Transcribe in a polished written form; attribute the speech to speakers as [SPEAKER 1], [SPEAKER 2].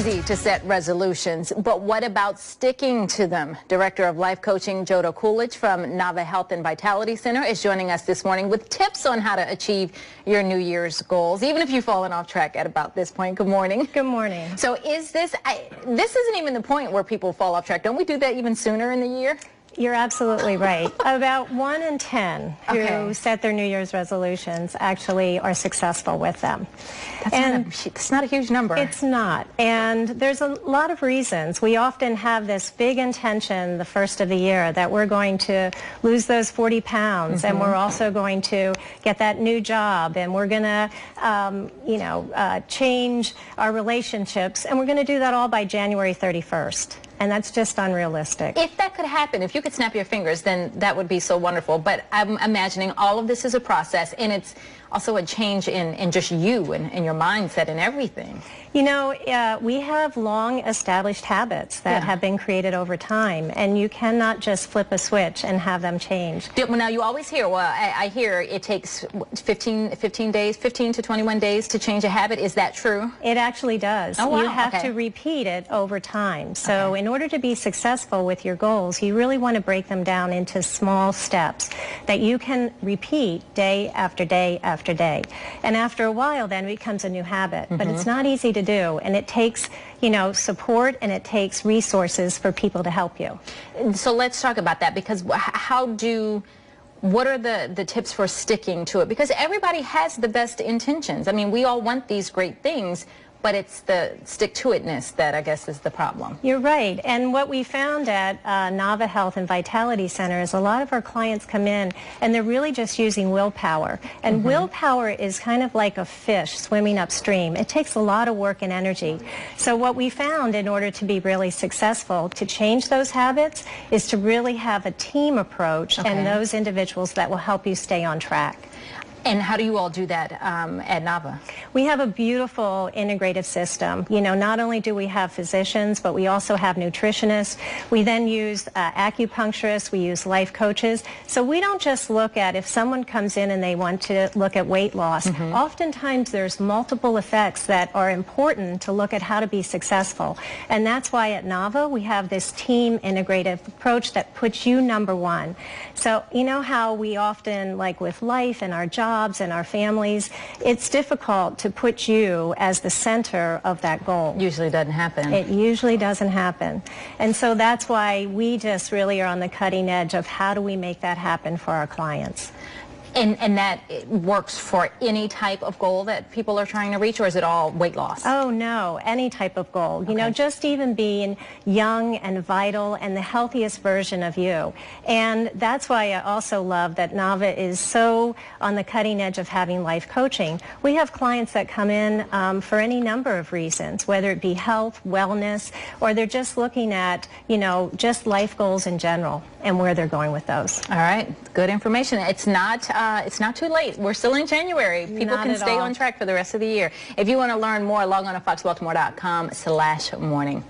[SPEAKER 1] easy to set resolutions, but what about sticking to them? Director of Life Coaching Joda Coolidge from Nava Health and Vitality Center is joining us this morning with tips on how to achieve your New Year's goals, even if you've fallen off track at about this point. Good morning.
[SPEAKER 2] Good morning.
[SPEAKER 1] So is this isn't even the point where people fall off track. Don't we do that even sooner in the year?
[SPEAKER 2] You're absolutely right. About 1 in 10 who set their New Year's resolutions actually are successful with them.
[SPEAKER 1] That's not a huge number.
[SPEAKER 2] It's not. And there's a lot of reasons. We often have this big intention the first of the year that we're going to lose those 40 pounds and we're also going to get that new job and we're going to, change our relationships, and we're going to do that all by January 31st. And that's just unrealistic.
[SPEAKER 1] If that could happen, if you could snap your fingers, then that would be so wonderful. But I'm imagining all of this is a process, and it's also a change in just you and your mindset and everything.
[SPEAKER 2] You know, we have long established habits that have been created over time, and you cannot just flip a switch and have them change.
[SPEAKER 1] Now, you always hear, well, I hear it takes 15 to 21 days to change a habit. Is that true?
[SPEAKER 2] It actually does.
[SPEAKER 1] Oh, wow.
[SPEAKER 2] You have to repeat it over time. So in order to be successful with your goals, you really want to break them down into small steps that you can repeat day after day after day. And after a while, then it becomes a new habit. But it's not easy to do, and it takes, support, and it takes resources for people to help you.
[SPEAKER 1] So let's talk about that, because what are the tips for sticking to it? Because everybody has the best intentions. I mean, we all want these great things, but it's the stick-to-itness that I guess is the problem.
[SPEAKER 2] You're right. And what we found at Nava Health and Vitality Center is a lot of our clients come in and they're really just using willpower. And willpower is kind of like a fish swimming upstream. It takes a lot of work and energy. So what we found, in order to be really successful, to change those habits, is to really have a team approach and those individuals that will help you stay on track.
[SPEAKER 1] And how do you all do that at Nava?
[SPEAKER 2] We have a beautiful integrative system. Not only do we have physicians, but we also have nutritionists. We then use acupuncturists. We use life coaches. So we don't just look at if someone comes in and they want to look at weight loss. Oftentimes there's multiple effects that are important to look at how to be successful. And that's why at Nava we have this team integrative approach that puts you number one. So you know how we often, like with life and our jobs and our families, it's difficult to put you as the center of that goal.
[SPEAKER 1] Usually doesn't happen.
[SPEAKER 2] It usually doesn't happen. And so that's why we just really are on the cutting edge of how do we make that happen for our clients.
[SPEAKER 1] And that works for any type of goal that people are trying to reach, or is it all weight loss?
[SPEAKER 2] Oh, no, any type of goal. Just even being young and vital and the healthiest version of you. And that's why I also love that Nava is so on the cutting edge of having life coaching. We have clients that come in for any number of reasons, whether it be health, wellness, or they're just looking at, just life goals in general and where they're going with those.
[SPEAKER 1] All right, good information. It's not too late. We're still in January. People can stay on track for the rest of the year. If you want to learn more, log on to foxbaltimore.com/morning.